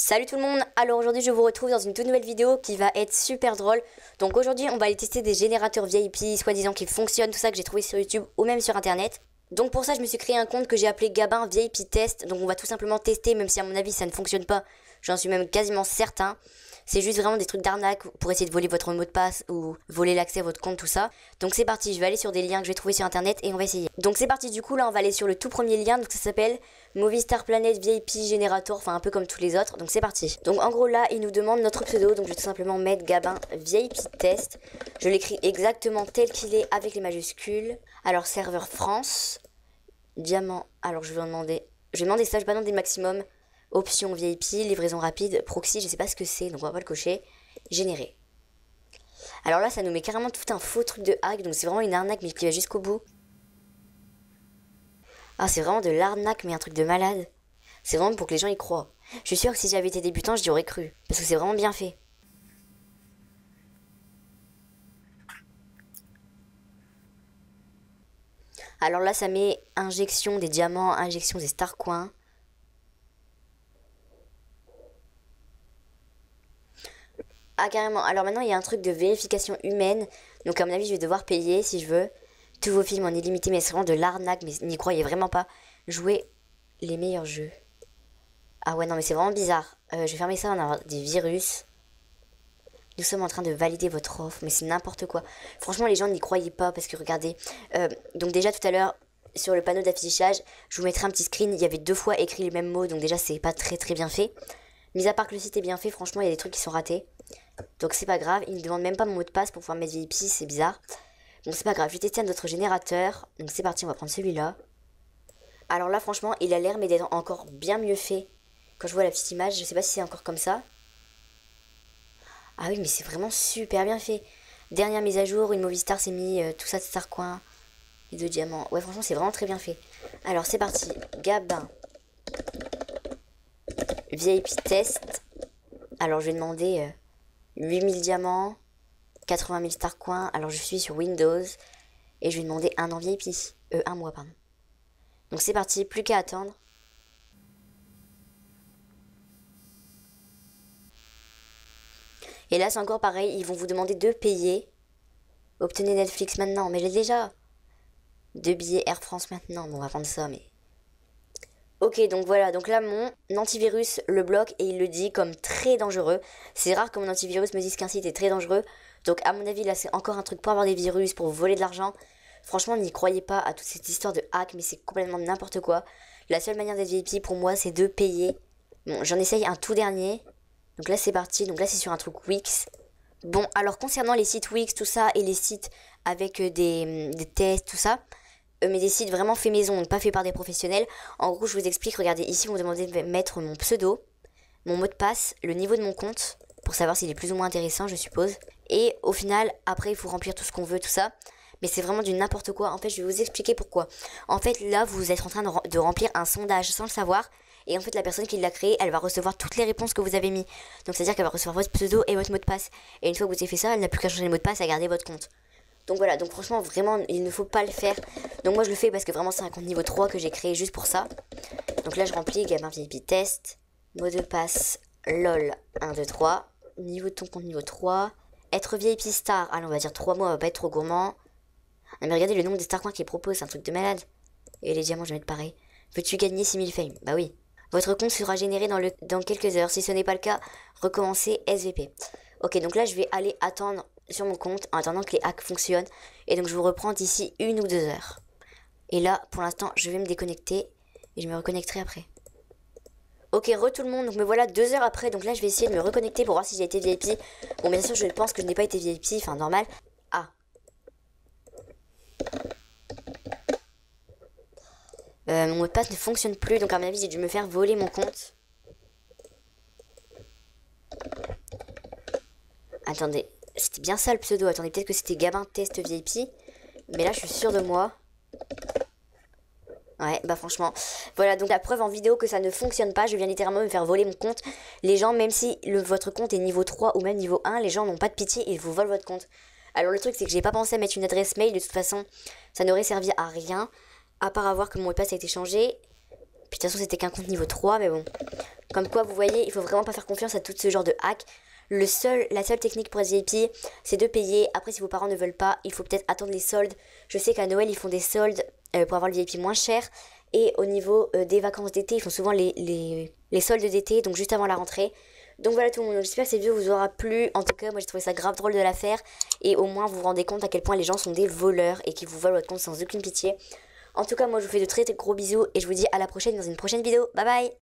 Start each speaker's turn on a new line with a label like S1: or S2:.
S1: Salut tout le monde, alors aujourd'hui je vous retrouve dans une toute nouvelle vidéo qui va être super drôle. Donc aujourd'hui on va aller tester des générateurs VIP soi-disant qui fonctionnent, tout ça que j'ai trouvé sur YouTube ou même sur internet. Donc pour ça je me suis créé un compte que j'ai appelé Gabin VIP Test. Donc on va tout simplement tester, même si à mon avis ça ne fonctionne pas, j'en suis même quasiment certain. C'est juste vraiment des trucs d'arnaque pour essayer de voler votre mot de passe ou voler l'accès à votre compte, tout ça. Donc c'est parti, je vais aller sur des liens que je vais trouver sur internet et on va essayer. Donc c'est parti, du coup là on va aller sur le tout premier lien, donc ça s'appelle Movistar Planet VIP Generator, enfin un peu comme tous les autres. Donc c'est parti. Donc en gros là il nous demande notre pseudo, donc je vais tout simplement mettre Gabin VIP Test. Je l'écris exactement tel qu'il est avec les majuscules. Alors serveur France, diamant, alors je vais demander ça, je vais pas demander le maximum. Option VIP, livraison rapide, proxy, je sais pas ce que c'est, donc on va pas le cocher. Générer. Alors là, ça nous met carrément tout un faux truc de hack, donc c'est vraiment une arnaque, mais qui va jusqu'au bout. Ah, c'est vraiment de l'arnaque, mais un truc de malade. C'est vraiment pour que les gens y croient. Je suis sûre que si j'avais été débutant, j'y aurais cru, parce que c'est vraiment bien fait. Alors là, ça met injection des diamants, injection des star coins. Ah carrément, alors maintenant il y a un truc de vérification humaine, donc à mon avis je vais devoir payer si je veux. Tous vos films en illimité, mais c'est vraiment de l'arnaque, mais n'y croyez vraiment pas. Jouer les meilleurs jeux. Ah ouais non mais c'est vraiment bizarre. Je vais fermer ça, on va avoir des virus. Nous sommes en train de valider votre offre, mais c'est n'importe quoi. Franchement les gens n'y croyaient pas parce que regardez. Donc déjà tout à l'heure, sur le panneau d'affichage, je vous mettrai un petit screen, il y avait 2 fois écrit les mêmes mots, donc déjà c'est pas très bien fait. Mis à part que le site est bien fait, franchement il y a des trucs qui sont ratés. Donc c'est pas grave, il ne demande même pas mon mot de passe pour pouvoir mettre VIP, c'est bizarre. Donc c'est pas grave, je vais tester un autre générateur. Donc c'est parti, on va prendre celui-là. Alors là franchement, il a l'air mais d'être encore bien mieux fait. Quand je vois la petite image, je sais pas si c'est encore comme ça. Ah oui, mais c'est vraiment super bien fait. Dernière mise à jour, une Movistar s'est mis tout ça de Starcoin et de diamants. Ouais, franchement, c'est vraiment très bien fait. Alors c'est parti, Gabin VIP Test. Alors je vais demander 8000 diamants, 80 000 star coins. Alors je suis sur Windows et je vais demander un an VIP. Un mois, pardon. Donc c'est parti, plus qu'à attendre. Et là c'est encore pareil, ils vont vous demander de payer. Obtenez Netflix maintenant, mais j'ai déjà. 2 billets Air France maintenant. Bon, on va prendre ça, mais... Ok, donc voilà, donc là mon antivirus le bloque et il le dit comme très dangereux. C'est rare que mon antivirus me dise qu'un site est très dangereux. Donc à mon avis là c'est encore un truc pour avoir des virus, pour voler de l'argent. Franchement n'y croyez pas à toute cette histoire de hack, mais c'est complètement n'importe quoi. La seule manière d'être VIP pour moi c'est de payer. Bon, j'en essaye un tout dernier. Donc là c'est parti, donc là c'est sur un truc Wix. Bon, alors concernant les sites Wix, tout ça, et les sites avec des tests, tout ça... mais des sites vraiment faits maison, donc pas faits par des professionnels. En gros, je vous explique, regardez, ici, vous me demandez de mettre mon pseudo, mon mot de passe, le niveau de mon compte, pour savoir s'il est plus ou moins intéressant, je suppose. Et au final, après, il faut remplir tout ce qu'on veut, tout ça. Mais c'est vraiment du n'importe quoi. En fait, je vais vous expliquer pourquoi. En fait, là, vous êtes en train de remplir un sondage sans le savoir. Et en fait, la personne qui l'a créé, elle va recevoir toutes les réponses que vous avez mis. Donc, c'est-à-dire qu'elle va recevoir votre pseudo et votre mot de passe. Et une fois que vous avez fait ça, elle n'a plus qu'à changer le mot de passe et à garder votre compte. Donc voilà, donc franchement, vraiment, il ne faut pas le faire. Donc moi, je le fais parce que vraiment, c'est un compte niveau 3 que j'ai créé juste pour ça. Donc là, je remplis Gabin VIP Test, mot de passe, lol, 1, 2, 3. Niveau de ton compte niveau 3. Être VIP Star, allez, on va dire 3 mois, on va pas être trop gourmand. Ah, mais regardez le nombre de star coins qu'il propose, c'est un truc de malade. Et les diamants, je vais mettre pareil. Veux-tu gagner 6000 fame? Bah oui. Votre compte sera généré dans quelques heures. Si ce n'est pas le cas, recommencez SVP. Ok, donc là, je vais aller attendre sur mon compte en attendant que les hacks fonctionnent. Et donc je vous reprends d'ici 1 ou 2 heures. Et là, pour l'instant, je vais me déconnecter et je me reconnecterai après. Ok, tout le monde, donc me voilà 2 heures après. Donc là, je vais essayer de me reconnecter pour voir si j'ai été VIP. Bon, bien sûr, je pense que je n'ai pas été VIP, enfin normal. Ah. Mon mot de passe ne fonctionne plus, donc à mon avis, j'ai dû me faire voler mon compte. Attendez. C'était bien ça le pseudo. Attendez, peut-être que c'était Gabin Test VIP. Mais là, je suis sûre de moi. Ouais, bah franchement. Voilà, donc la preuve en vidéo que ça ne fonctionne pas. Je viens littéralement me faire voler mon compte. Les gens, même si votre compte est niveau 3 ou même niveau 1, les gens n'ont pas de pitié et ils vous volent votre compte. Alors le truc, c'est que j'ai pas pensé à mettre une adresse mail. De toute façon, ça n'aurait servi à rien. À part à voir que mon mot de passe a été changé. Puis de toute façon, c'était qu'un compte niveau 3, mais bon. Comme quoi, vous voyez, il faut vraiment pas faire confiance à tout ce genre de hack. La seule technique pour être VIP, c'est de payer. Après, si vos parents ne veulent pas, il faut peut-être attendre les soldes. Je sais qu'à Noël, ils font des soldes pour avoir le VIP moins cher. Et au niveau des vacances d'été, ils font souvent les soldes d'été, donc juste avant la rentrée. Donc voilà tout le monde, j'espère que cette vidéo vous aura plu. En tout cas, moi j'ai trouvé ça grave drôle de la faire. Et au moins, vous vous rendez compte à quel point les gens sont des voleurs et qu'ils vous volent votre compte sans aucune pitié. En tout cas, moi je vous fais de très gros bisous et je vous dis à la prochaine dans une prochaine vidéo. Bye bye!